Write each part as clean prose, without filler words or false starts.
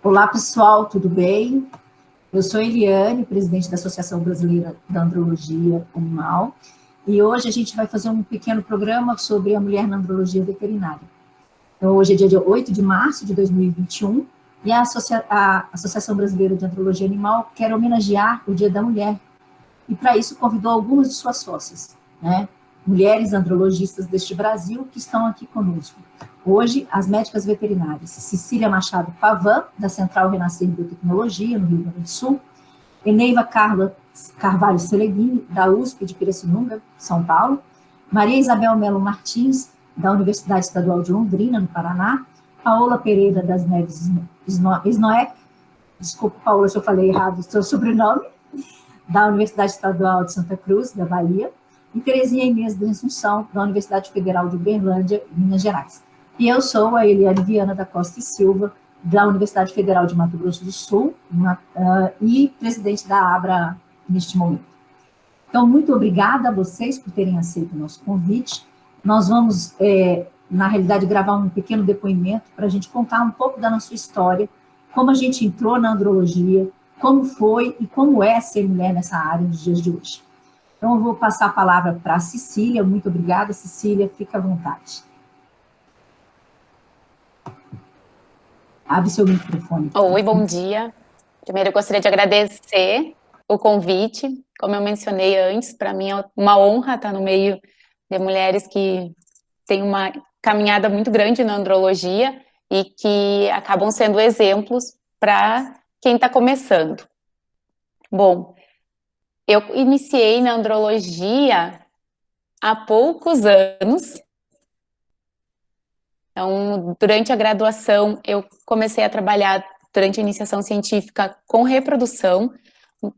Olá, pessoal, tudo bem? Eu sou Eliane, presidente da Associação Brasileira da Andrologia Animal, e hoje a gente vai fazer um pequeno programa sobre a mulher na andrologia veterinária. Então, hoje é dia 8 de março de 2021, e a Associação Brasileira de Andrologia Animal quer homenagear o Dia da Mulher, e para isso convidou algumas de suas sócias, né? Mulheres andrologistas deste Brasil que estão aqui conosco. Hoje, as médicas veterinárias Cecília Machado Pavan, da Central Renascer Biotecnologia, no Rio Grande do Sul, Eneiva Carla Carvalho Seleguini, da USP de Pirassununga, São Paulo, Maria Isabel Melo Martins, da Universidade Estadual de Londrina, no Paraná, Paola Pereira das Neves Snoek, desculpa, Paola, se eu falei errado o seu sobrenome, da Universidade Estadual de Santa Cruz, da Bahia, e Terezinha Inês de Assunção, da Universidade Federal de Uberlândia, Minas Gerais. E eu sou a Eliane Viana da Costa e Silva, da Universidade Federal de Mato Grosso do Sul, e presidente da ABRA neste momento. Então, muito obrigada a vocês por terem aceito o nosso convite. Nós vamos, na realidade, gravar um pequeno depoimento para a gente contar um pouco da nossa história, como a gente entrou na andrologia, como foi e como é ser mulher nessa área nos dias de hoje. Então, eu vou passar a palavra para a Cecília. Muito obrigada, Cecília, fica à vontade. Abre seu microfone. Oi, bom dia. Primeiro, eu gostaria de agradecer o convite. Como eu mencionei antes, para mim é uma honra estar no meio de mulheres que têm uma caminhada muito grande na andrologia e que acabam sendo exemplos para quem está começando. Bom, eu iniciei na andrologia há poucos anos. Então, durante a graduação, eu comecei a trabalhar durante a iniciação científica com reprodução,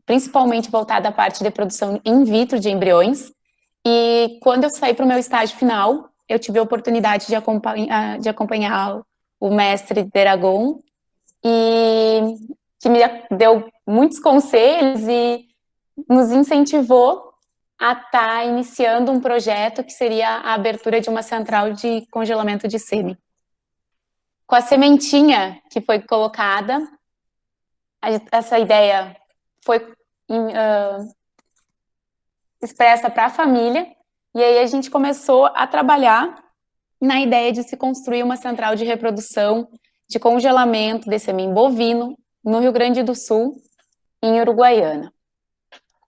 principalmente voltada à parte de produção in vitro de embriões. E quando eu saí para o meu estágio final, eu tive a oportunidade de acompanhar o mestre Deragon, e que me deu muitos conselhos e nos incentivou a estar iniciando um projeto que seria a abertura de uma central de congelamento de sêmen. Com a sementinha que foi colocada, essa ideia foi expressa para a família, e aí a gente começou a trabalhar na ideia de se construir uma central de reprodução de congelamento de sêmen bovino no Rio Grande do Sul, em Uruguaiana.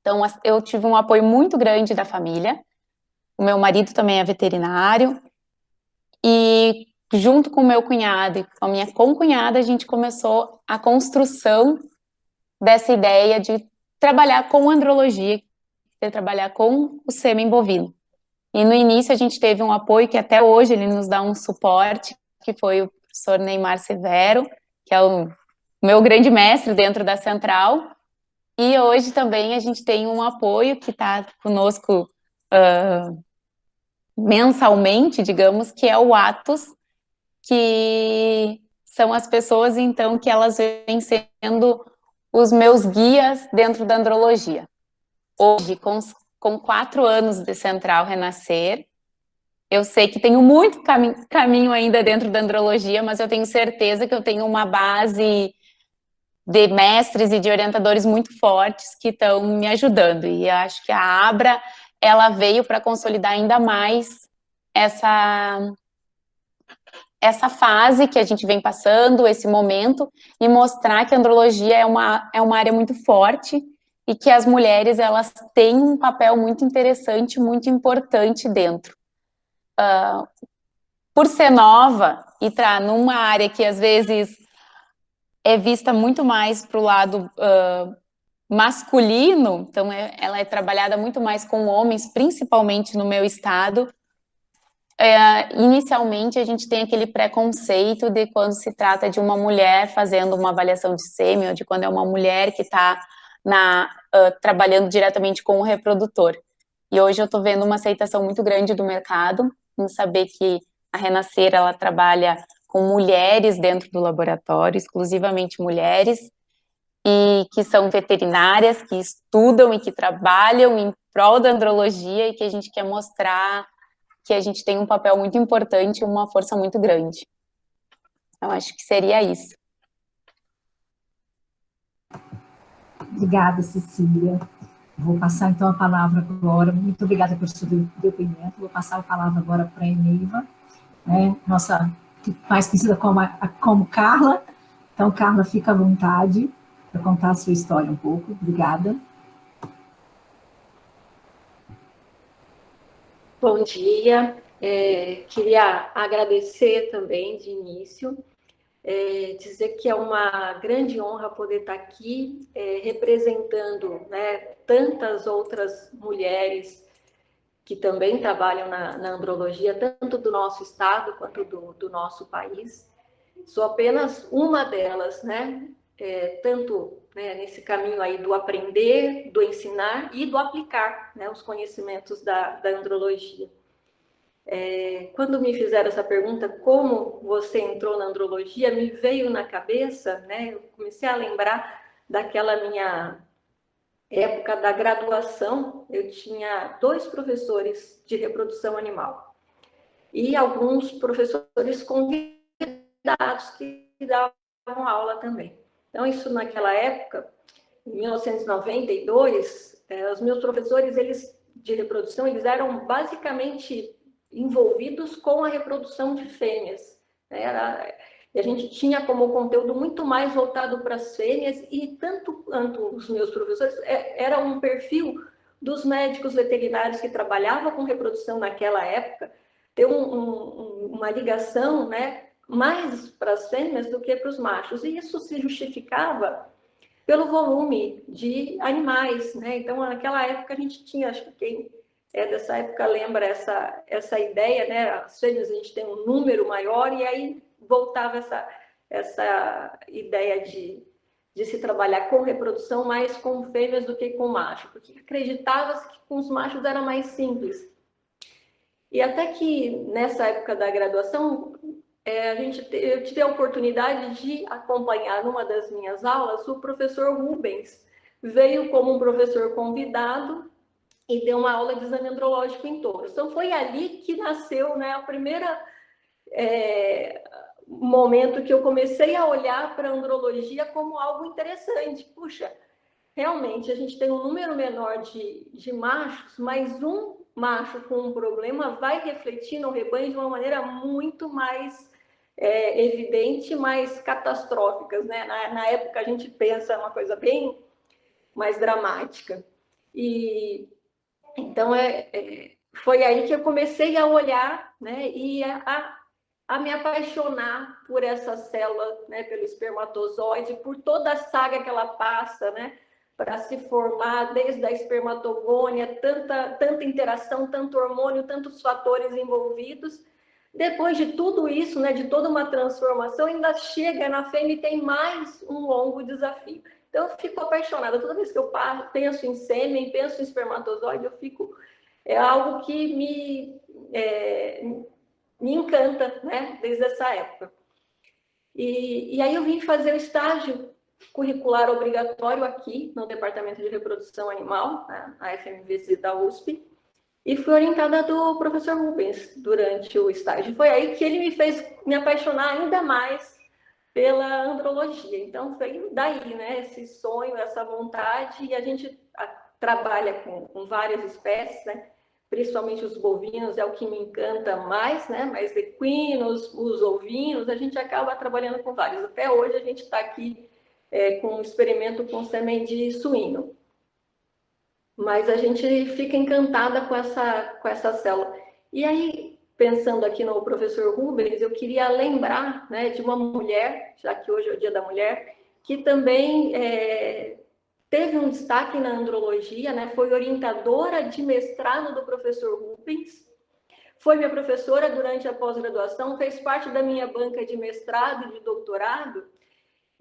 Então, eu tive um apoio muito grande da família. O meu marido também é veterinário, e junto com o meu cunhado e com a minha concunhada, a gente começou a construção dessa ideia de trabalhar com andrologia, de trabalhar com o sêmen bovino. E no início a gente teve um apoio que até hoje ele nos dá um suporte, que foi o professor Neymar Severo, que é o meu grande mestre dentro da central. E hoje também a gente tem um apoio que está conosco mensalmente, digamos, que é o Atos, que são as pessoas, então, que elas vêm sendo os meus guias dentro da andrologia. Hoje, com 4 anos de Central Renascer, eu sei que tenho muito caminho ainda dentro da andrologia, mas eu tenho certeza que eu tenho uma base de mestres e de orientadores muito fortes que estão me ajudando. E eu acho que a Abra, ela veio para consolidar ainda mais essa fase que a gente vem passando, esse momento, e mostrar que a andrologia é uma área muito forte e que as mulheres, elas têm um papel muito interessante, muito importante dentro. Por ser nova e estar numa área que às vezes é vista muito mais para o lado masculino, então ela é trabalhada muito mais com homens, principalmente no meu estado. Inicialmente a gente tem aquele preconceito de quando se trata de uma mulher fazendo uma avaliação de sêmen, ou de quando é uma mulher que está trabalhando diretamente com o reprodutor. E hoje eu estou vendo uma aceitação muito grande do mercado, em saber que a Renascer, ela trabalha com mulheres dentro do laboratório, exclusivamente mulheres, e que são veterinárias, que estudam e que trabalham em prol da andrologia, e que a gente quer mostrar que a gente tem um papel muito importante e uma força muito grande. Eu acho que seria isso. Obrigada, Cecília. Vou passar, então, a palavra agora. Muito obrigada pelo seu depoimento. Vou passar a palavra agora para a Eneiva, né, nossa, mais conhecida como Carla. Então, Carla, fica à vontade para contar a sua história um pouco. Obrigada. Bom dia. Queria agradecer também de início, dizer que é uma grande honra poder estar aqui representando, né, tantas outras mulheres que também trabalham na andrologia, tanto do nosso estado quanto do nosso país. Sou apenas uma delas, né? Tanto, né, nesse caminho aí do aprender, do ensinar e do aplicar, né, os conhecimentos da andrologia. Quando me fizeram essa pergunta, como você entrou na andrologia, me veio na cabeça, né? Eu comecei a lembrar daquela minha época da graduação. Eu tinha 2 professores de reprodução animal e alguns professores convidados que davam aula também. Então, isso naquela época, em 1992, os meus professores, eles de reprodução, eles eram basicamente envolvidos com a reprodução de fêmeas. E a gente tinha como conteúdo muito mais voltado para as fêmeas, e tanto quanto os meus professores, era um perfil dos médicos veterinários que trabalhavam com reprodução naquela época, ter uma ligação, né, mais para as fêmeas do que para os machos. E isso se justificava pelo volume de animais, né? Então, naquela época a gente tinha, acho que quem dessa época lembra essa ideia, né? As fêmeas a gente tem um número maior, e aí voltava essa ideia de se trabalhar com reprodução mais com fêmeas do que com macho, porque acreditava-se que com os machos era mais simples. E até que nessa época da graduação, eu tive a oportunidade de acompanhar numa das minhas aulas o professor Rubens. Veio como um professor convidado e deu uma aula de exame andrológico em touros. Então, foi ali que nasceu, né, a primeira momento que eu comecei a olhar para a andrologia como algo interessante. Puxa, realmente, a gente tem um número menor de machos, mas um macho com um problema vai refletir no rebanho de uma maneira muito mais evidente, mais catastrófica, né? Na época a gente pensa uma coisa bem mais dramática. E então foi aí que eu comecei a olhar, né, e a me apaixonar por essa célula, né, pelo espermatozoide, por toda a saga que ela passa, né, para se formar, desde a espermatogônia, tanta interação, tanto hormônio, tantos fatores envolvidos. Depois de tudo isso, né, de toda uma transformação, ainda chega na fêmea e tem mais um longo desafio. Então, eu fico apaixonada. Toda vez que eu penso em sêmen, penso em espermatozoide, eu fico... É algo que me encanta, né, desde essa época. E aí eu vim fazer o estágio curricular obrigatório aqui no Departamento de Reprodução Animal, né, a FMVC da USP, e fui orientada do professor Rubens durante o estágio. Foi aí que ele me fez me apaixonar ainda mais pela andrologia. Então, foi daí, né, esse sonho, essa vontade, e a gente trabalha com várias espécies, né, principalmente os bovinos, é o que me encanta mais, né, mas equinos, os ovinos, a gente acaba trabalhando com vários. Até hoje a gente está aqui com um experimento com sêmen de suíno. Mas a gente fica encantada com essa célula. E aí, pensando aqui no professor Rubens, eu queria lembrar, né, de uma mulher, já que hoje é o Dia da Mulher, que também teve um destaque na andrologia, né, foi orientadora de mestrado do professor Rubens, foi minha professora durante a pós-graduação, fez parte da minha banca de mestrado e de doutorado.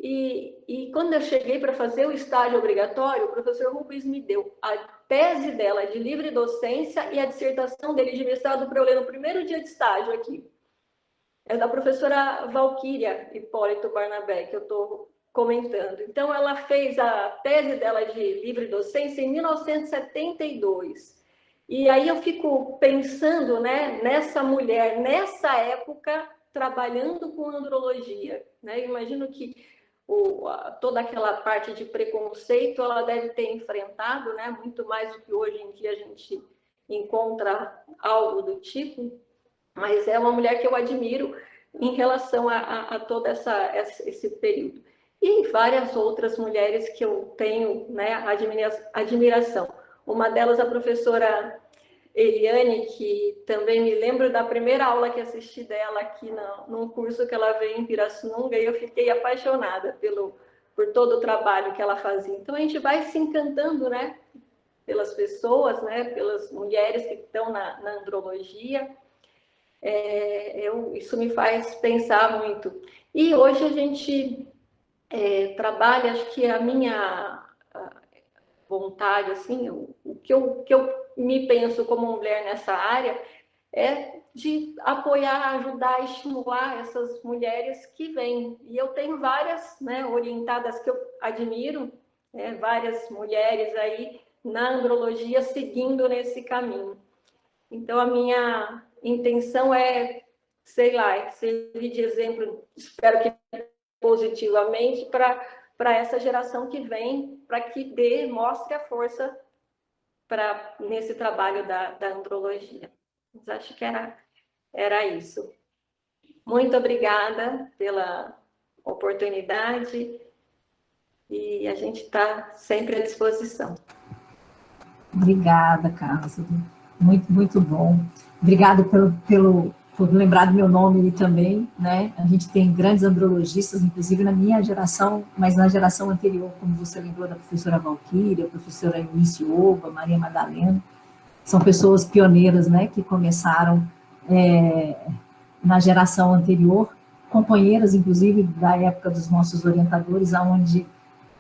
E quando eu cheguei para fazer o estágio obrigatório, o professor Rubens me deu a tese dela de livre docência e a dissertação dele de mestrado para eu ler no primeiro dia de estágio aqui. É da professora Valquíria Hipólito Barnabé, que eu estou comentando. Então, ela fez a tese dela de livre docência em 1972. E aí eu fico pensando, né, nessa mulher, nessa época, trabalhando com andrologia, né? Eu imagino que toda aquela parte de preconceito, ela deve ter enfrentado, né, muito mais do que hoje em dia a gente encontra algo do tipo, mas é uma mulher que eu admiro em relação a todo esse período. E várias outras mulheres que eu tenho, né, admiração. Uma delas, a professora Eliane, que também me lembro da primeira aula que assisti dela aqui num curso que ela veio em Pirassununga, e eu fiquei apaixonada por todo o trabalho que ela fazia. Então, a gente vai se encantando, né, pelas pessoas, né, pelas mulheres que estão na andrologia. Isso me faz pensar muito. E hoje a gente trabalha, acho que a minha vontade, assim, o que eu me penso como mulher nessa área é de apoiar, ajudar, estimular essas mulheres que vêm. E eu tenho várias, né, orientadas que eu admiro, várias mulheres aí na andrologia seguindo nesse caminho. Então, a minha intenção é, sei lá, servir de exemplo, espero que positivamente, para essa geração que vem, para que mostre a força nesse trabalho da andrologia. Mas acho que era isso. Muito obrigada pela oportunidade e a gente está sempre à disposição. Obrigada, Carla. Muito, muito bom. Obrigada por lembrar do meu nome ali também, né? A gente tem grandes andrologistas, inclusive na minha geração, mas na geração anterior, como você lembrou da professora Valquíria, a professora Eunice Oba, Maria Madalena, são pessoas pioneiras, né, que começaram na geração anterior, companheiras, inclusive, da época dos nossos orientadores, onde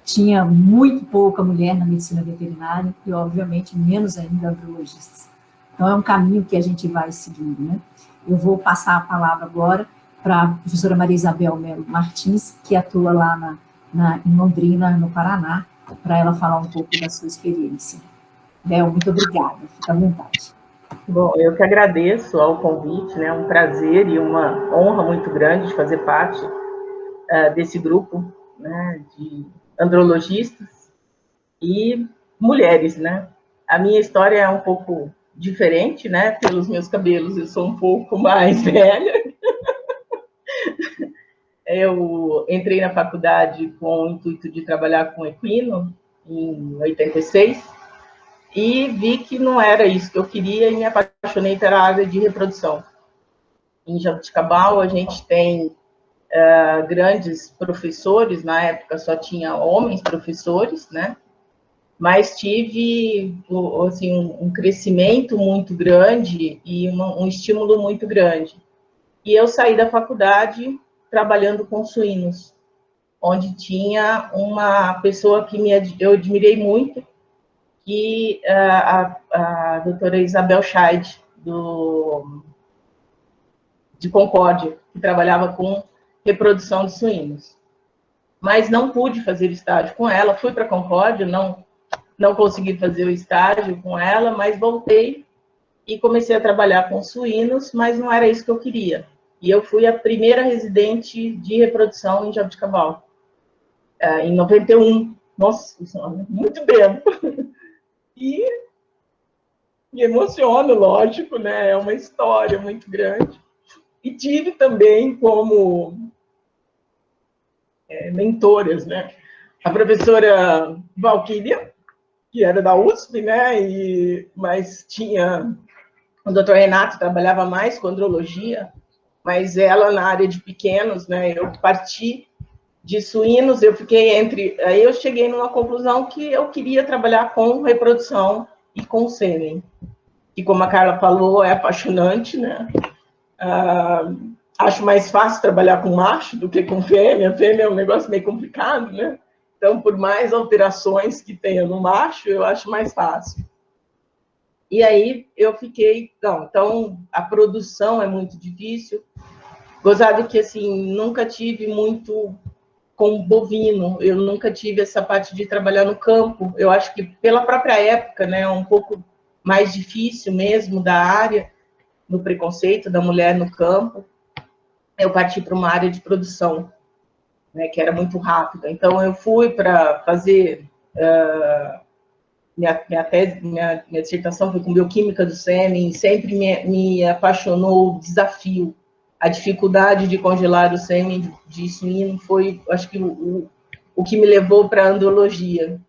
tinha muito pouca mulher na medicina veterinária e, obviamente, menos ainda andrologistas. Então, é um caminho que a gente vai seguindo, né? Eu vou passar a palavra agora para a professora Maria Isabel Melo Martins, que atua lá em Londrina, no Paraná, para ela falar um pouco da sua experiência. Bel, muito obrigada, fica à vontade. Bom, eu que agradeço ao convite, né? Um prazer e uma honra muito grande de fazer parte desse grupo, né, de andrologistas e mulheres, né? A minha história é um pouco diferente, né? Pelos meus cabelos, eu sou um pouco mais velha. Eu entrei na faculdade com o intuito de trabalhar com equino em 86 e vi que não era isso que eu queria e me apaixonei pela área de reprodução. Em Jabuticabal, a gente tem grandes professores, na época só tinha homens professores, né? Mas tive assim, um crescimento muito grande e um estímulo muito grande. E eu saí da faculdade trabalhando com suínos, onde tinha uma pessoa que eu admirei muito, que a doutora Isabel Scheid, de Concórdia, que trabalhava com reprodução de suínos. Mas não pude fazer estágio com ela, fui para Concórdia, não consegui fazer o estágio com ela, mas voltei e comecei a trabalhar com suínos, mas não era isso que eu queria. E eu fui a primeira residente de reprodução em Jabuticabal, em 91. Nossa, isso é muito tempo. E me emociono, lógico, né? É uma história muito grande. E tive também como mentoras, né? A professora Valquíria, que era da USP, né? Mas tinha... O doutor Renato trabalhava mais com andrologia, mas ela na área de pequenos, né? Eu parti de suínos, eu fiquei aí eu cheguei numa conclusão que eu queria trabalhar com reprodução e com sêmen. E como a Carla falou, é apaixonante, né? Acho mais fácil trabalhar com macho do que com fêmea. Fêmea é um negócio meio complicado, né? Então, por mais alterações que tenha no macho, eu acho mais fácil. E aí eu fiquei... Então, a produção é muito difícil. Gozado que, assim, nunca tive muito com bovino. Eu nunca tive essa parte de trabalhar no campo. Eu acho que, pela própria época, né, um pouco mais difícil mesmo da área, no preconceito da mulher no campo, eu parti para uma área de produção. né, que era muito rápida. Então, eu fui para fazer minha dissertação foi com bioquímica do sêmen, sempre me apaixonou o desafio. A dificuldade de congelar o sêmen de suíno foi, acho que, o que me levou para a andrologia.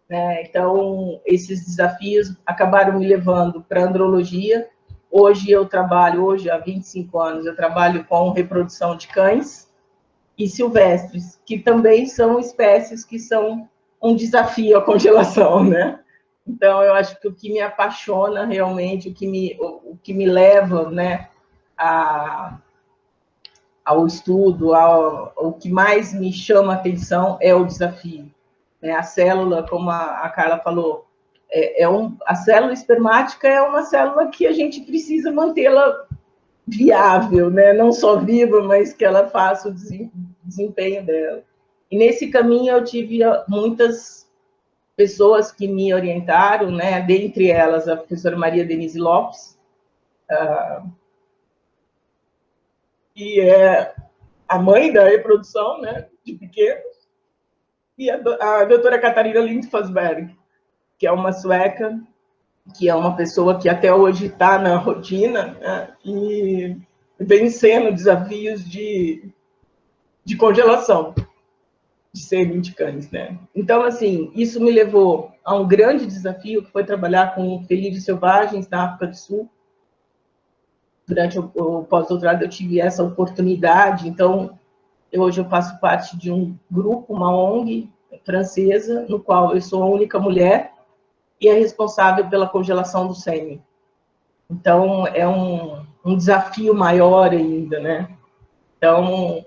Né? Então, esses desafios acabaram me levando para a andrologia. Hoje, há 25 anos, eu trabalho com reprodução de cães e silvestres, que também são espécies que são um desafio à congelação, né? Então, eu acho que o que me apaixona realmente, o que me leva, né, ao estudo, o que mais me chama a atenção é o desafio. Né? A célula, como a Carla falou, a célula espermática é uma célula que a gente precisa mantê-la viável, né? Não só viva, mas que ela faça o desempenho dela. E nesse caminho eu tive muitas pessoas que me orientaram, né? Dentre elas a professora Maria Denise Lopes, que é a mãe da reprodução, né, de pequenos, e a doutora Catarina Lindfasberg, que é uma sueca, que é uma pessoa que até hoje está na rotina, né, e vencendo desafios de congelação de sêmen de cães, né? Então, assim, isso me levou a um grande desafio, que foi trabalhar com felídeos selvagens na África do Sul. Durante o pós-doutorado eu tive essa oportunidade, então hoje eu faço parte de um grupo, uma ONG francesa, no qual eu sou a única mulher e é responsável pela congelação do sêmen. Então, é um desafio maior ainda, né? Então,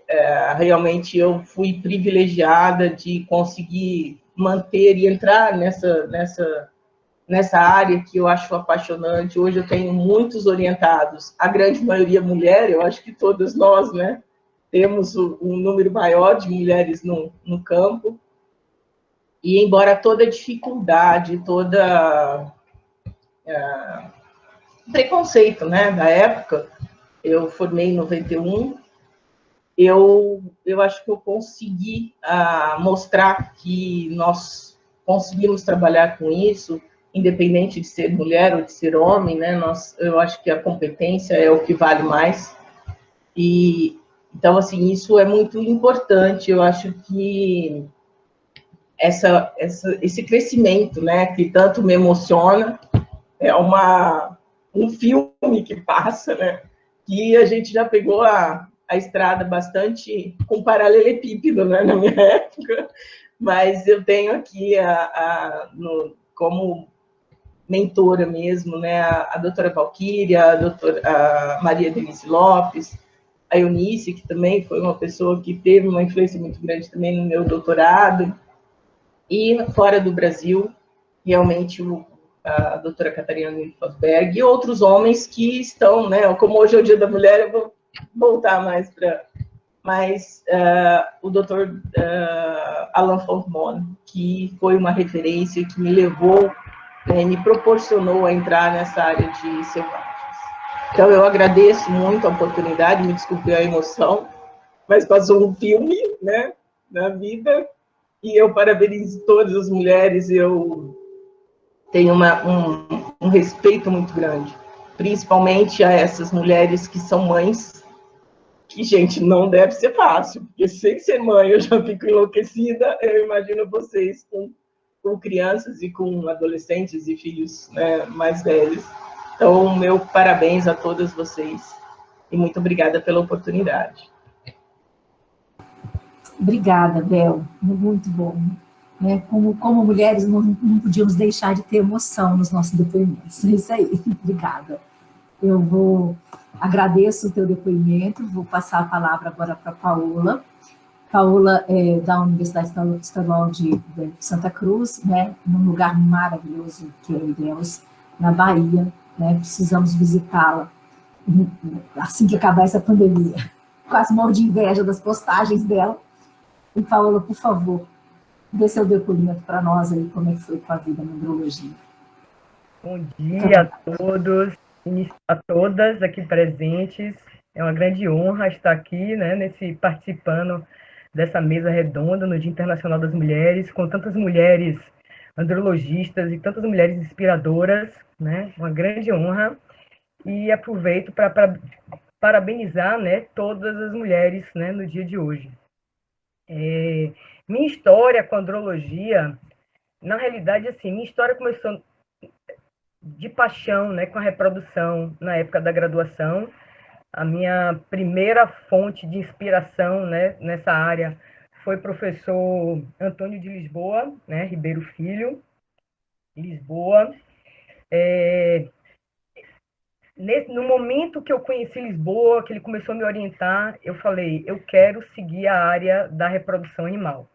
realmente eu fui privilegiada de conseguir manter e entrar nessa área que eu acho apaixonante. Hoje eu tenho muitos orientados, a grande maioria mulher, eu acho que todas nós, né, temos um número maior de mulheres no campo, e embora toda dificuldade, toda preconceito, né, da época, eu formei em 91, eu acho que eu consegui mostrar que nós conseguimos trabalhar com isso, independente de ser mulher ou de ser homem, né? Eu acho que a competência é o que vale mais. E então, assim, isso é muito importante. Eu acho que esse crescimento, né, que tanto me emociona, é um filme que passa, né? Que a gente já pegou a estrada bastante com paralelepípedo, né, na minha época, mas eu tenho aqui como mentora mesmo, né, a doutora Valquíria, a Maria Denise Lopes, a Eunice, que também foi uma pessoa que teve uma influência muito grande também no meu doutorado, e fora do Brasil, realmente a doutora Catarina Lindfasberg e outros homens que estão, né, como hoje é o Dia da Mulher, eu vou voltar mais para... Mas o doutor Alan Fontemon, que foi uma referência que me levou, né, me proporcionou a entrar nessa área de selvagens. Então, eu agradeço muito a oportunidade, me desculpe a emoção, mas passou um filme, né, na vida, e eu parabenizo todas as mulheres, eu tenho um respeito muito grande, principalmente a essas mulheres que são mães, que, gente, não deve ser fácil, porque sem ser mãe eu já fico enlouquecida, eu imagino vocês com crianças e com adolescentes e filhos, né, mais velhos. Então, meu parabéns a todas vocês e muito obrigada pela oportunidade. Obrigada, Bel, muito bom. Né? Como mulheres, não podíamos deixar de ter emoção nos nossos depoimentos. É isso aí, obrigada. Agradeço o teu depoimento, vou passar a palavra agora para a Paola. Paola é da Universidade Estadual de Santa Cruz, né? Num lugar maravilhoso que é Ilhéus, na Bahia, né? Precisamos visitá-la assim que acabar essa pandemia. Quase morro de inveja das postagens dela. E, Paola, por favor, dê seu depoimento para nós aí, como é que foi com a vida na andrologia. Bom dia a todos, a todas aqui presentes. É uma grande honra estar aqui, né, participando dessa mesa redonda no Dia Internacional das Mulheres, com tantas mulheres andrologistas e tantas mulheres inspiradoras, né? Uma grande honra. E aproveito para parabenizar, né, todas as mulheres, né, no dia de hoje. Minha história com a andrologia, na realidade, assim, minha história começou de paixão, né, com a reprodução na época da graduação. A minha primeira fonte de inspiração, né, nessa área foi o professor Antônio de Lisboa, né, Ribeiro Filho, Lisboa. No momento que eu conheci Lisboa, que ele começou a me orientar, eu falei, eu quero seguir a área da reprodução animal.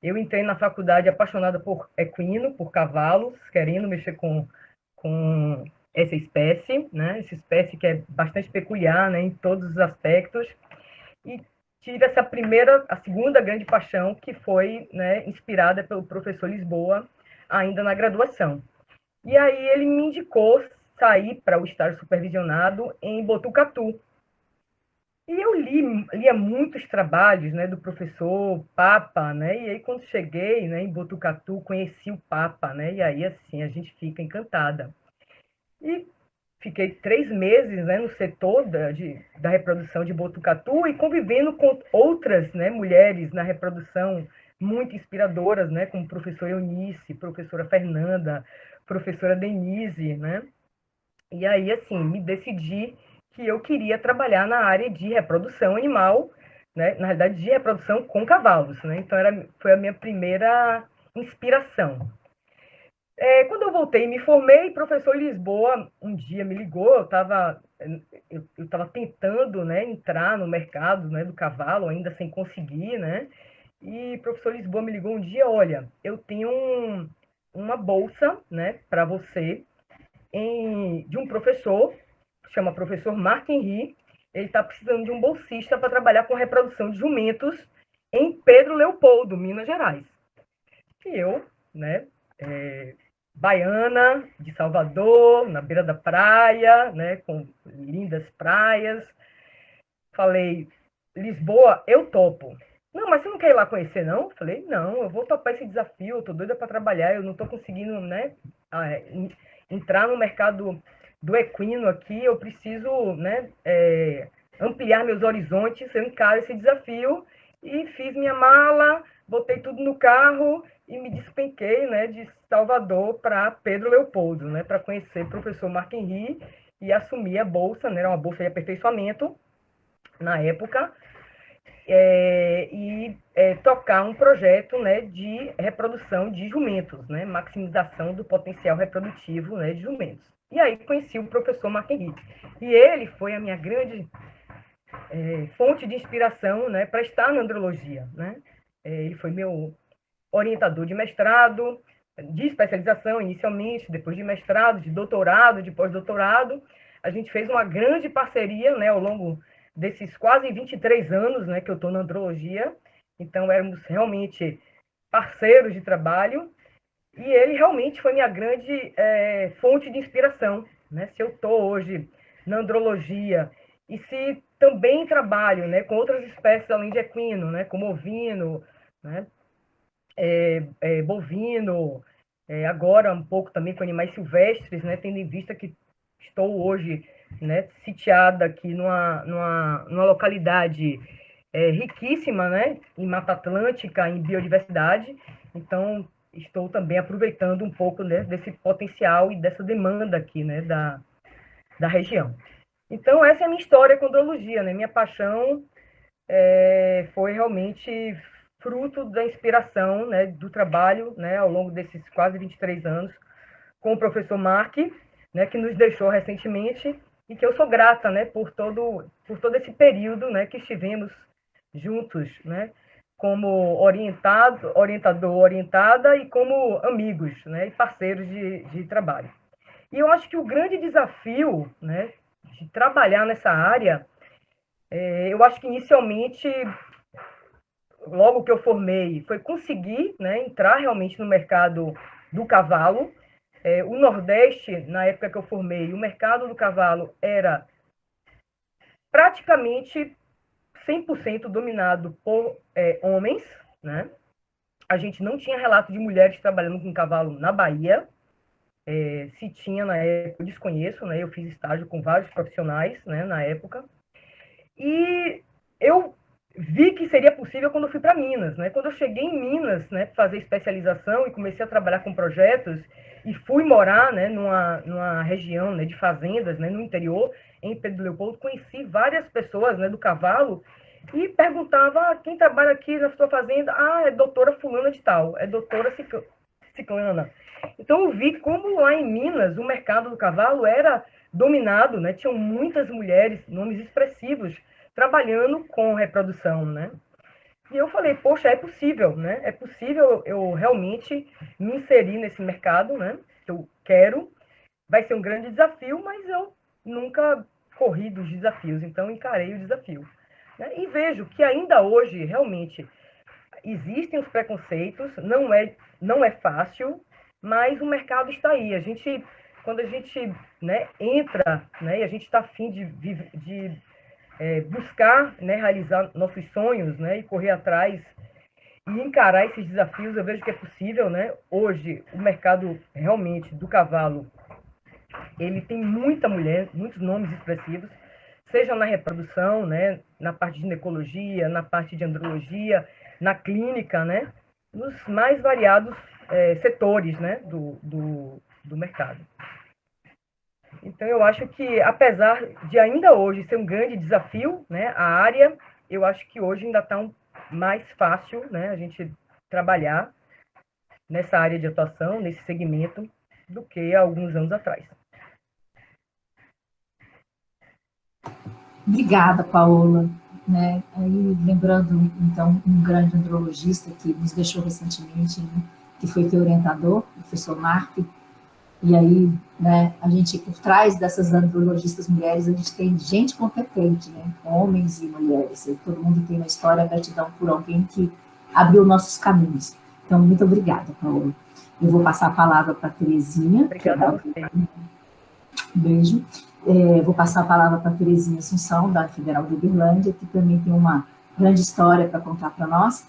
Eu entrei na faculdade apaixonada por equino, por cavalos, querendo mexer com essa espécie, né? Essa espécie que é bastante peculiar, né, em todos os aspectos. E tive a segunda grande paixão, que foi, né, inspirada pelo professor Lisboa, ainda na graduação. E aí ele me indicou sair para o estágio supervisionado em Botucatu. E eu lia muitos trabalhos, né, do professor Papa, né, e aí quando cheguei, né, em Botucatu, conheci o Papa, né, e aí assim a gente fica encantada. E fiquei 3 meses, né, no setor da reprodução de Botucatu e convivendo com outras, né, mulheres na reprodução muito inspiradoras, né, como professora Eunice, professora Fernanda, professora Denise, né? E aí, assim, me decidi que eu queria trabalhar na área de reprodução animal, né? Na realidade, de reprodução com cavalos, né? Então, foi a minha primeira inspiração. Quando eu voltei e me formei, o professor Lisboa um dia me ligou, eu estava tentando, né, entrar no mercado, né, do cavalo, ainda sem conseguir, né? E o professor Lisboa me ligou um dia, olha, eu tenho uma bolsa, né, para você, de um professor, chama professor Marc Henry, ele está precisando de um bolsista para trabalhar com reprodução de jumentos em Pedro Leopoldo, Minas Gerais. E eu, né, baiana, de Salvador, na beira da praia, né, com lindas praias, falei, Lisboa, eu topo. Não, mas você não quer ir lá conhecer, não? Falei, não, eu vou topar esse desafio, eu tô doida para trabalhar, eu não tô conseguindo, né, entrar no mercado do equino aqui, eu preciso, né, ampliar meus horizontes, eu encaro esse desafio e fiz minha mala, botei tudo no carro e me despenquei, né, de Salvador para Pedro Leopoldo, né, para conhecer o professor Marc Henry e assumir a bolsa, né, era uma bolsa de aperfeiçoamento na época, tocar um projeto, né, de reprodução de jumentos, né, maximização do potencial reprodutivo, né, de jumentos. E aí conheci o professor Marc Henry. E ele foi a minha grande fonte de inspiração, né, para estar na andrologia, né? Ele foi meu orientador de mestrado, de especialização inicialmente, depois de mestrado, de doutorado, de pós-doutorado. A gente fez uma grande parceria, né, ao longo desses quase 23 anos, né, que eu estou na andrologia. Então, éramos realmente parceiros de trabalho. E ele realmente foi minha grande fonte de inspiração, né? Se eu estou hoje na andrologia e se também trabalho, né, com outras espécies além de equino, né, como ovino, né, bovino, agora um pouco também com animais silvestres, né, tendo em vista que estou hoje, né, sitiada aqui numa localidade riquíssima, né, em Mata Atlântica, em biodiversidade. Então, estou também aproveitando um pouco, né, desse potencial e dessa demanda aqui, né, da região. Então, essa é a minha história com andrologia, né? Minha paixão foi realmente fruto da inspiração, né, do trabalho, né, ao longo desses quase 23 anos com o professor Marc, né, que nos deixou recentemente e que eu sou grata, né, por todo esse período, né, que estivemos juntos, né, como orientador, orientada e como amigos, né, e parceiros de trabalho. E eu acho que o grande desafio, né, de trabalhar nessa área, eu acho que inicialmente, logo que eu formei, foi conseguir, né, entrar realmente no mercado do cavalo. O Nordeste, na época que eu formei, o mercado do cavalo era praticamente 100% dominado por homens, né? A gente não tinha relato de mulheres trabalhando com cavalo na Bahia. Se tinha na época, eu desconheço, né? Eu fiz estágio com vários profissionais, né, na época. E eu vi que seria possível quando eu fui para Minas, né? Quando eu cheguei em Minas, né, fazer especialização e comecei a trabalhar com projetos e fui morar, né, numa região, né, de fazendas, né, no interior, em Pedro Leopoldo, conheci várias pessoas, né, do cavalo e perguntava: quem trabalha aqui na sua fazenda? Ah, é doutora fulana de tal, é doutora ciclana. Então eu vi como lá em Minas o mercado do cavalo era dominado, né? Tinham muitas mulheres, nomes expressivos, trabalhando com reprodução, né? E eu falei, poxa, é possível, né? É possível eu realmente me inserir nesse mercado, né? Eu quero, vai ser um grande desafio, mas eu nunca corri dos desafios, então encarei o desafio, né? E vejo que ainda hoje, realmente, existem os preconceitos, não é fácil, mas o mercado está aí. Quando a gente, né, entra, né, e a gente está afim de buscar, né, realizar nossos sonhos, né, e correr atrás e encarar esses desafios, eu vejo que é possível, né? Hoje, o mercado realmente do cavalo, ele tem muita mulher, muitos nomes expressivos, seja na reprodução, né, na parte de ginecologia, na parte de andrologia, na clínica, né, nos mais variados setores, né, do mercado. Então, eu acho que, apesar de ainda hoje ser um grande desafio, né, a área, eu acho que hoje ainda está mais fácil, né, a gente trabalhar nessa área de atuação, nesse segmento, do que há alguns anos atrás. Obrigada, Paola. Né? Aí, lembrando, então, um grande andrologista que nos deixou recentemente, né? Que foi teu orientador, o professor Mark. E aí, né, a gente, por trás dessas andrologistas mulheres, a gente tem gente competente, né? Homens e mulheres. E todo mundo tem uma história, gratidão por alguém que abriu nossos caminhos. Então, muito obrigada, Paola. Eu vou passar a palavra para a Terezinha. Obrigada a você. Um beijo. Vou passar a palavra para a Terezinha Assunção, da Federal de Uberlândia, que também tem uma grande história para contar para nós.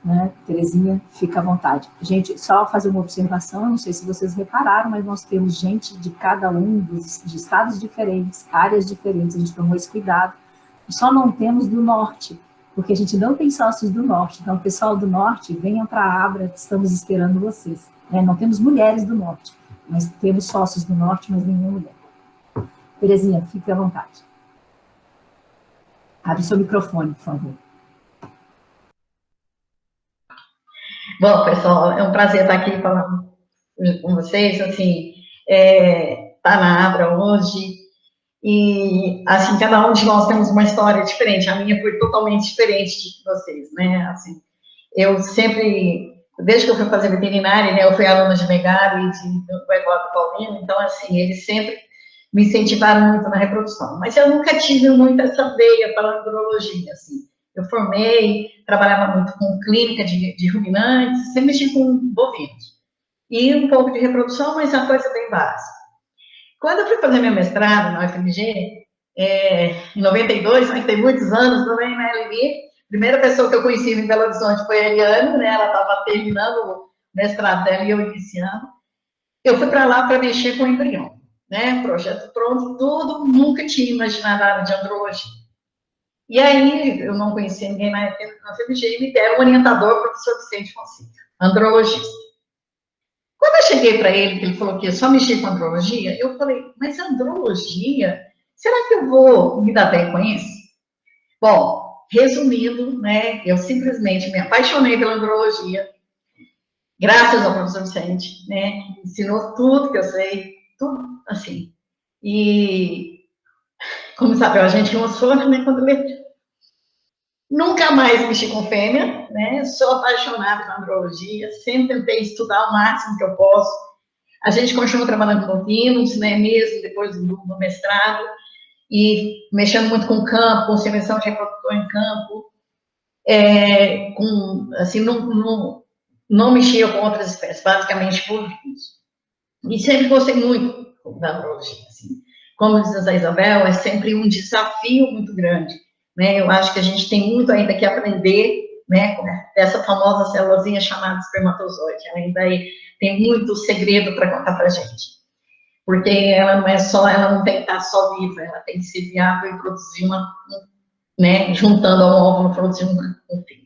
Né? Terezinha, fica à vontade. Gente, só fazer uma observação, não sei se vocês repararam, mas nós temos gente de cada um de estados diferentes, áreas diferentes, a gente tomou esse cuidado. Só não temos do norte, porque a gente não tem sócios do norte. Então, pessoal do norte, venham para a Abra, que estamos esperando vocês. Não temos mulheres do norte, mas temos sócios do norte, mas nenhuma mulher. Terezinha, fique à vontade. Abre seu microfone, por favor. Bom, pessoal, é um prazer estar aqui falando com vocês, assim, tá na Abra hoje, e, assim, cada um de nós temos uma história diferente, a minha foi totalmente diferente de vocês, né, assim, eu sempre, desde que eu fui fazer veterinária, né, eu fui aluna de Megário e do Eduardo Paulino, então, assim, eles sempre me incentivaram muito na reprodução, mas eu nunca tive muito essa veia para andrologia, assim. Eu formei, trabalhava muito com clínica de ruminantes, sempre mexi com bovinos. E um pouco de reprodução, mas uma coisa bem básica. Quando eu fui fazer meu mestrado na UFMG, em 92, mas tem muitos anos também na LB, a primeira pessoa que eu conheci em Belo Horizonte foi a Eliane, né? Ela estava terminando o mestrado dela e eu iniciando. Eu fui para lá para mexer com embrião, né? Projeto pronto, tudo, nunca tinha imaginado a área de andrologia. E aí, eu não conhecia ninguém na FMG e me deram um orientador, o professor Vicente Fonseca, andrologista. Quando eu cheguei para ele, que ele falou que eu só mexia com andrologia, eu falei, mas andrologia? Será que eu vou me dar bem com isso? Bom, resumindo, né, eu simplesmente me apaixonei pela andrologia, graças ao professor Vicente, né, que ensinou tudo que eu sei, tudo assim. E, como sabe, a gente emociona, né, quando lê. Nunca mais mexi com fêmea, né? Sou apaixonada por andrologia, sempre tentei estudar o máximo que eu posso. A gente continua trabalhando com bovinos, né? Mesmo depois do mestrado, e mexendo muito com campo, com seleção de reprodutor em campo. Assim, não mexia com outras espécies, basicamente bovinos. E sempre gostei muito da andrologia. Assim. Como diz a Isabel, é sempre um desafio muito grande. né? Eu acho que a gente tem muito ainda que aprender, né, dessa famosa célulazinha chamada espermatozoide. Ela ainda tem muito segredo para contar para a gente. Porque ela não tem que estar só viva, ela tem que ser viável e produzir né, juntando ao óvulo, produzir um filho.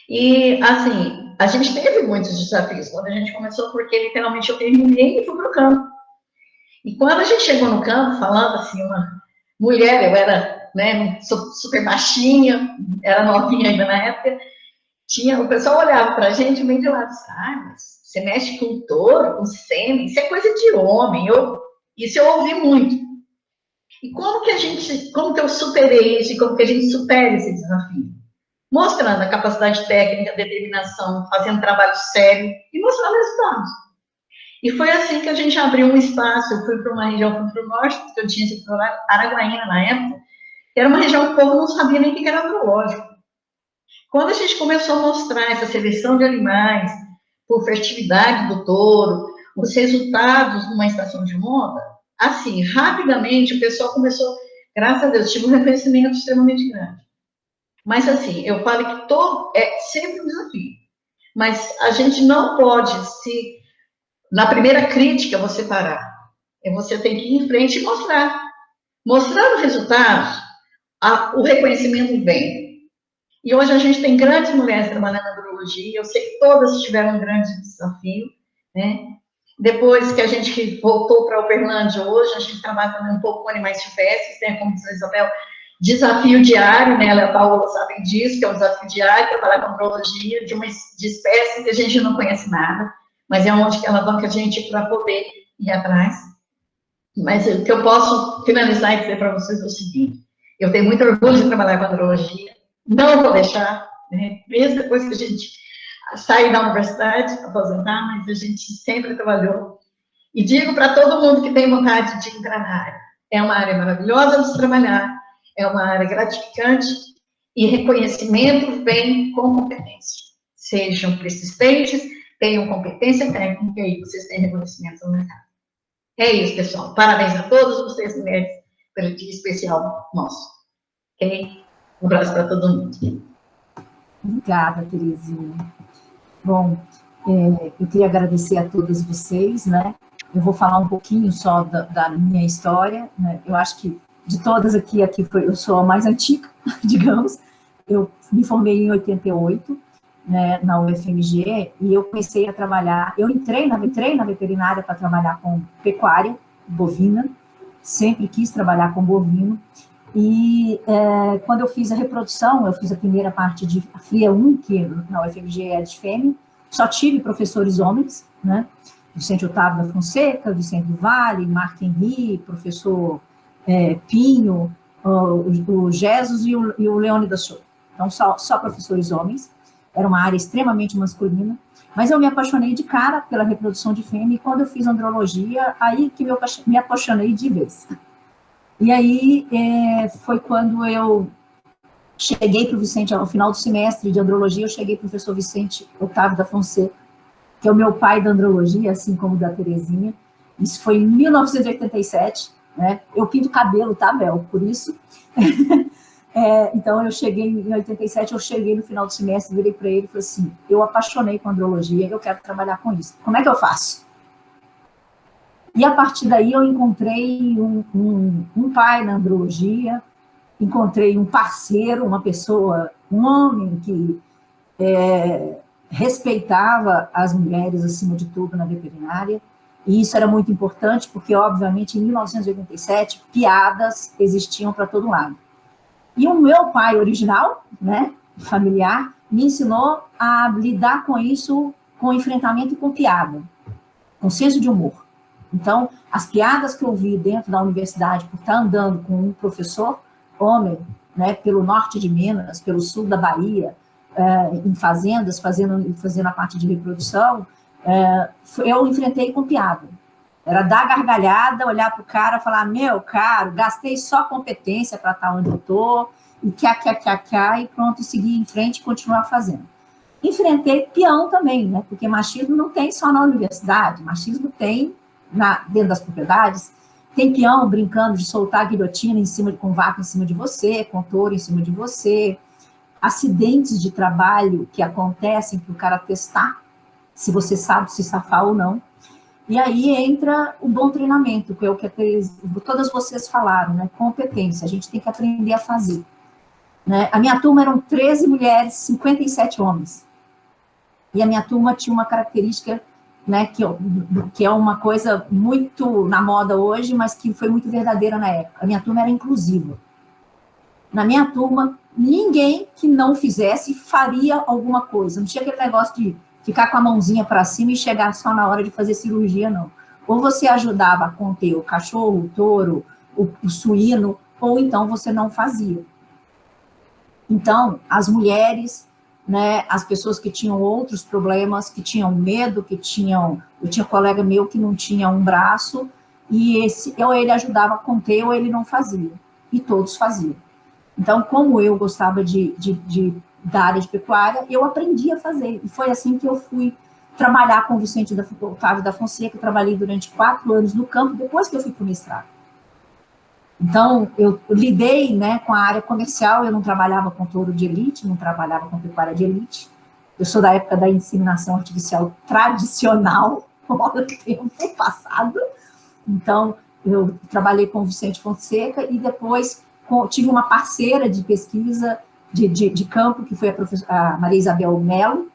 E, assim, a gente teve muitos desafios quando a gente começou, porque literalmente eu terminei e fui para o campo. E quando a gente chegou no campo, falando assim, uma mulher, eu era, né, super baixinha, era novinha ainda na época, o pessoal olhava para a gente meio de lado, mas você mexe com touro, com sêmen, isso é coisa de homem. Isso eu ouvi muito. E como que eu superei isso, e como que a gente supera esse desafio? Mostrando a capacidade técnica, a determinação, fazendo trabalho sério e mostrando resultados. E foi assim que a gente abriu um espaço. Eu fui para uma região, fui para o norte, porque eu tinha sido para Araguaína na época, que era uma região que o povo não sabia nem o que era andrológico. Quando a gente começou a mostrar essa seleção de animais, por fertilidade do touro, os resultados numa estação de moda, assim, rapidamente o pessoal começou, graças a Deus, tive um reconhecimento extremamente grande. Mas, assim, eu falo que é sempre um desafio. Mas a gente não pode na primeira crítica, você parar. Você tem que ir em frente e mostrar. Mostrando o resultado, o reconhecimento vem. E hoje a gente tem grandes mulheres trabalhando na andrologia, eu sei que todas tiveram um grande desafio, né? Depois que a gente voltou para Uberlândia hoje, a gente trabalha também um pouco com animais silvestres, né? Como diz a Isabel, desafio diário, né? Ela e a Paola sabem disso, que é um desafio diário, trabalhar com andrologia de espécies que a gente não conhece nada, mas é onde que ela banca a gente para poder ir atrás. Mas o que eu posso finalizar e dizer para vocês é o seguinte: eu tenho muito orgulho de trabalhar com andrologia, não vou deixar, né? Mesmo depois que a gente sair da universidade, aposentar, mas a gente sempre trabalhou. E digo para todo mundo que tem vontade de entrar na área: é uma área maravilhosa de se trabalhar, é uma área gratificante, e reconhecimento vem com competência. Sejam persistentes, tenham competência técnica e vocês têm reconhecimento no mercado. É isso, pessoal. Parabéns a todos vocês, mulheres, pelo dia especial nosso. Ok? Um abraço para todo mundo. Obrigada, Terezinha. Bom, eu queria agradecer a todas vocês, né? Eu vou falar um pouquinho só da minha história, né? Eu acho que de todas aqui eu sou a mais antiga, digamos. Eu me formei em 88, né, na UFMG, e eu comecei a trabalhar, eu entrei na veterinária para trabalhar com pecuária bovina, sempre quis trabalhar com bovino, e quando eu fiz a reprodução, eu fiz a primeira parte de FIA 1, que na UFMG é de fêmea, só tive professores homens, né, Vicente Otávio da Fonseca, Vicente do Vale, Marco Henri, professor Pinho, o Jesus e o Leônidas Souto. Então, só professores homens. Era uma área extremamente masculina, mas eu me apaixonei de cara pela reprodução de fêmea, e quando eu fiz andrologia, aí que me apaixonei de vez. E aí foi quando eu cheguei para o Vicente, ao final do semestre de andrologia, eu cheguei para o professor Vicente Otávio da Fonseca, que é o meu pai da andrologia, assim como da Terezinha. Isso foi em 1987, né? Eu pinto cabelo, tá, Bel? Por isso... então, eu cheguei em 87, eu cheguei no final do semestre, virei para ele e falei assim: eu apaixonei com andrologia, eu quero trabalhar com isso. Como é que eu faço? E a partir daí eu encontrei um pai na andrologia, encontrei um parceiro, uma pessoa, um homem que respeitava as mulheres acima de tudo na veterinária, e isso era muito importante porque, obviamente, em 1987, piadas existiam para todo lado. E o meu pai original, né, familiar, me ensinou a lidar com isso, com enfrentamento e com piada, com senso de humor. Então, as piadas que eu vi dentro da universidade, por estar andando com um professor homem, né, pelo norte de Minas, pelo sul da Bahia, em fazendas, fazendo a parte de reprodução, eu enfrentei com piada. Era dar gargalhada, olhar para o cara e falar: meu caro, gastei só competência para estar onde eu estou, e e pronto, e seguir em frente e continuar fazendo. Enfrentei peão também, né? Porque machismo não tem só na universidade, machismo tem dentro das propriedades, tem peão brincando de soltar a guilhotina em cima, com vaca em cima de você, com touro em cima de você, acidentes de trabalho que acontecem para o cara testar se você sabe se safar ou não. E aí entra o bom treinamento, que é o que todas vocês falaram, né? Competência, a gente tem que aprender a fazer. Né? A minha turma eram 13 mulheres, 57 homens. E a minha turma tinha uma característica, né, que é uma coisa muito na moda hoje, mas que foi muito verdadeira na época. A minha turma era inclusiva. Na minha turma, ninguém que não fizesse faria alguma coisa. Não tinha aquele negócio de ficar com a mãozinha para cima e chegar só na hora de fazer cirurgia, não. Ou você ajudava a conter o cachorro, o touro, o suíno, ou então você não fazia. Então, as mulheres, né, as pessoas que tinham outros problemas, que tinham medo, eu tinha um colega meu que não tinha um braço, e ou ele ajudava a conter, ou ele não fazia. E todos faziam. Então, como eu gostava da área de pecuária, eu aprendi a fazer. E foi assim que eu fui trabalhar com o Otávio da Fonseca. Eu trabalhei durante 4 anos no campo, depois que eu fui para o mestrado. Então, eu lidei, né, com a área comercial, eu não trabalhava com touro de elite, não trabalhava com pecuária de elite. Eu sou da época da inseminação artificial tradicional, olha o tempo passado. Então, eu trabalhei com o Vicente Fonseca e depois tive uma parceira de pesquisa de campo, que foi a Maria Isabel Melo,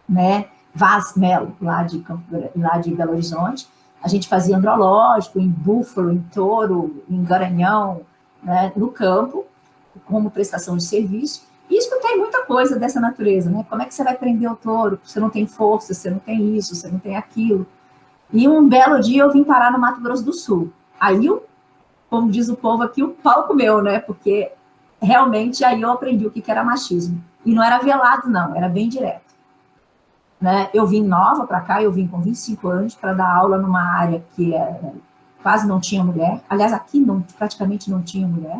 né, Vaz Melo, lá de Belo Horizonte. A gente fazia andrológico em búfalo, em touro, em garanhão, né, no campo, como prestação de serviço. E escutei muita coisa dessa natureza, né? Como é que você vai prender o touro? Você não tem força, você não tem isso, você não tem aquilo. E um belo dia eu vim parar no Mato Grosso do Sul. Aí, como diz o povo aqui, o pau comeu, né? Porque realmente aí eu aprendi o que era machismo. E não era velado, não, era bem direto. Né? Eu vim nova para cá, eu vim com 25 anos para dar aula numa área que quase não tinha mulher. Aliás, aqui praticamente não tinha mulher.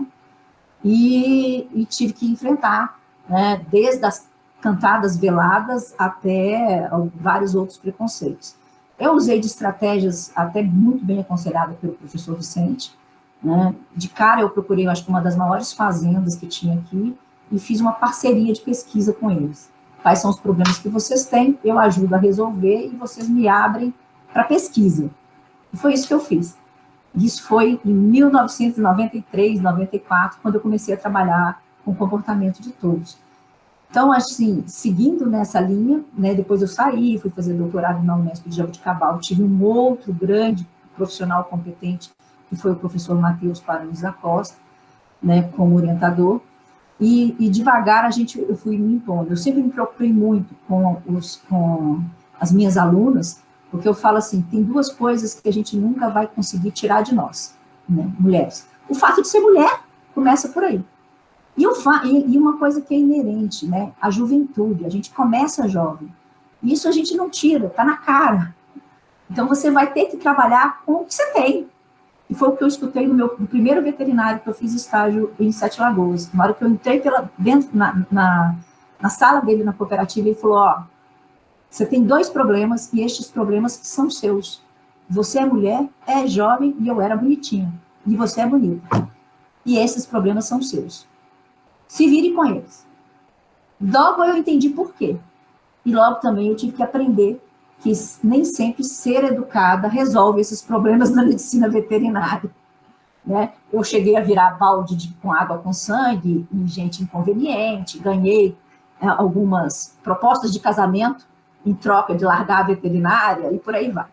E tive que enfrentar, né, desde as cantadas veladas até vários outros preconceitos. Eu usei de estratégias até muito bem aconselhadas pelo professor Vicente. Né? De cara eu procurei, eu acho que uma das maiores fazendas que tinha aqui e fiz uma parceria de pesquisa com eles. Quais são os problemas que vocês têm, eu ajudo a resolver e vocês me abrem para pesquisa. E foi isso que eu fiz. Isso foi em 1993, 94, quando eu comecei a trabalhar com o comportamento de todos. Então, assim, seguindo nessa linha, né, depois eu saí, fui fazer doutorado na Unesp de Jaboticabal, tive um outro grande profissional competente, que foi o professor Matheus Paranhos da Costa, né, como orientador, e devagar eu fui me impondo. Eu sempre me preocupei muito com as minhas alunas, porque eu falo assim, tem 2 coisas que a gente nunca vai conseguir tirar de nós, né, mulheres. O fato de ser mulher começa por aí. E uma coisa que é inerente, né, a juventude, a gente começa jovem. Isso a gente não tira, está na cara. Então você vai ter que trabalhar com o que você tem. E foi o que eu escutei no primeiro veterinário que eu fiz estágio em 7 Lagoas. Na hora que eu entrei dentro na sala dele, na cooperativa, ele falou, ó, você tem 2 problemas e estes problemas são seus. Você é mulher, é jovem e eu era bonitinha. E você é bonita. E esses problemas são seus. Se vire com eles. Logo eu entendi por quê. E logo também eu tive que aprender que nem sempre ser educada resolve esses problemas na medicina veterinária. Né? Eu cheguei a virar balde com água com sangue em gente inconveniente, ganhei algumas propostas de casamento em troca de largar a veterinária e por aí vai.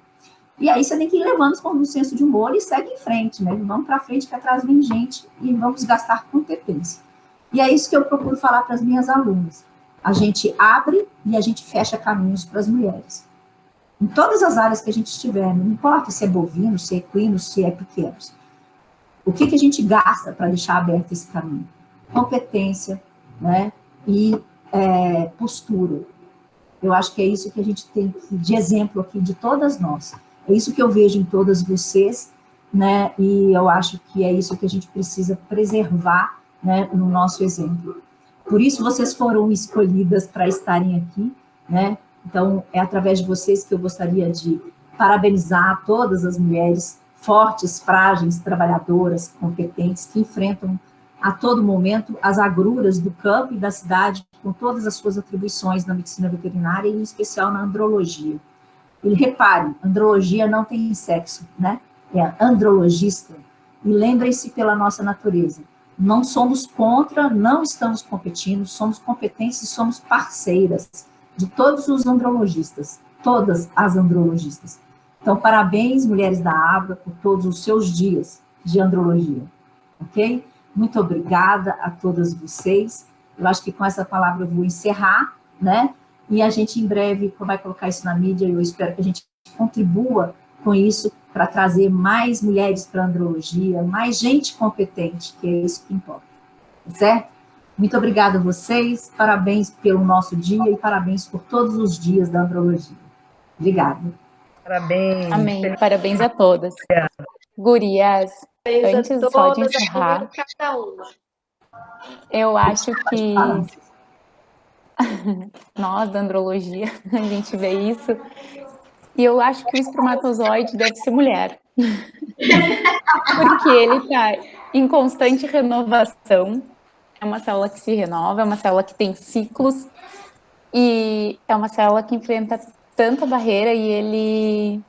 E aí você tem que ir levando com um senso de humor e segue em frente, né? Vamos para frente que atrás vem gente e vamos gastar competência. E é isso que eu procuro falar para as minhas alunas. A gente abre e a gente fecha caminhos para as mulheres. Em todas as áreas que a gente estiver, não importa se é bovino, se é equino, se é pequeno. O que a gente gasta para deixar aberto esse caminho? Competência, né? E postura. Eu acho que é isso que a gente tem de exemplo aqui de todas nós. É isso que eu vejo em todas vocês, né? E eu acho que é isso que a gente precisa preservar, né, no nosso exemplo. Por isso vocês foram escolhidas para estarem aqui, né? Então, é através de vocês que eu gostaria de parabenizar todas as mulheres fortes, frágeis, trabalhadoras, competentes, que enfrentam a todo momento as agruras do campo e da cidade, com todas as suas atribuições na medicina veterinária, e em especial na andrologia. E repare, andrologia não tem sexo, né? É andrologista. E lembrem-se pela nossa natureza. Não somos contra, não estamos competindo, somos competentes e somos parceiras de todos os andrologistas, todas as andrologistas. Então, parabéns, mulheres da Abra, por todos os seus dias de andrologia, ok? Muito obrigada a todas vocês. Eu acho que com essa palavra eu vou encerrar, né? E a gente em breve vai colocar isso na mídia, e eu espero que a gente contribua com isso para trazer mais mulheres para a andrologia, mais gente competente, que é isso que importa, certo? Muito obrigada a vocês, parabéns pelo nosso dia e parabéns por todos os dias da andrologia. Obrigada. Parabéns. Amém. Parabéns a todas. Gurias, antes só de encerrar, cada uma. eu acho que nós da andrologia, a gente vê isso, e eu acho que o espermatozoide deve ser mulher. Porque ele está em constante renovação, é uma célula que se renova, é uma célula que tem ciclos, e é uma célula que enfrenta tanta barreira, e ele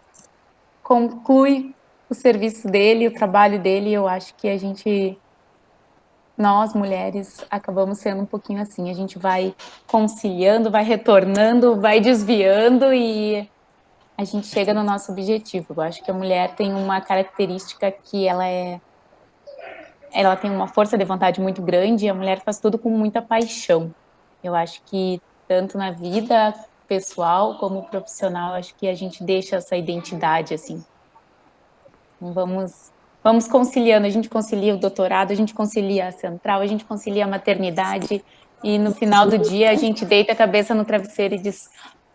conclui o serviço dele, o trabalho dele. Eu acho que a gente, nós mulheres, acabamos sendo um pouquinho assim, a gente vai conciliando, vai retornando, vai desviando, e a gente chega no nosso objetivo. Eu acho que a mulher tem uma característica que ela tem uma força de vontade muito grande, e a mulher faz tudo com muita paixão. Eu acho que tanto na vida pessoal como profissional, acho que a gente deixa essa identidade, assim. Vamos conciliando, a gente concilia o doutorado, a gente concilia a central, a gente concilia a maternidade, e no final do dia a gente deita a cabeça no travesseiro e diz: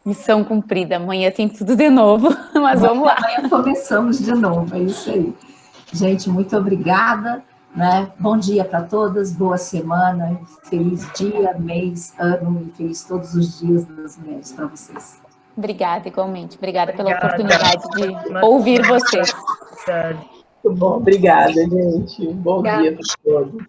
missão cumprida, amanhã tem tudo de novo, mas vamos lá. Amanhã começamos de novo, é isso aí. Gente, muito obrigada, né? Bom dia para todas, boa semana, feliz dia, mês, ano, e feliz todos os dias das mulheres para vocês. Obrigada, igualmente. Obrigada pela oportunidade de ouvir vocês. Muito bom, obrigada, gente. Bom dia para todos.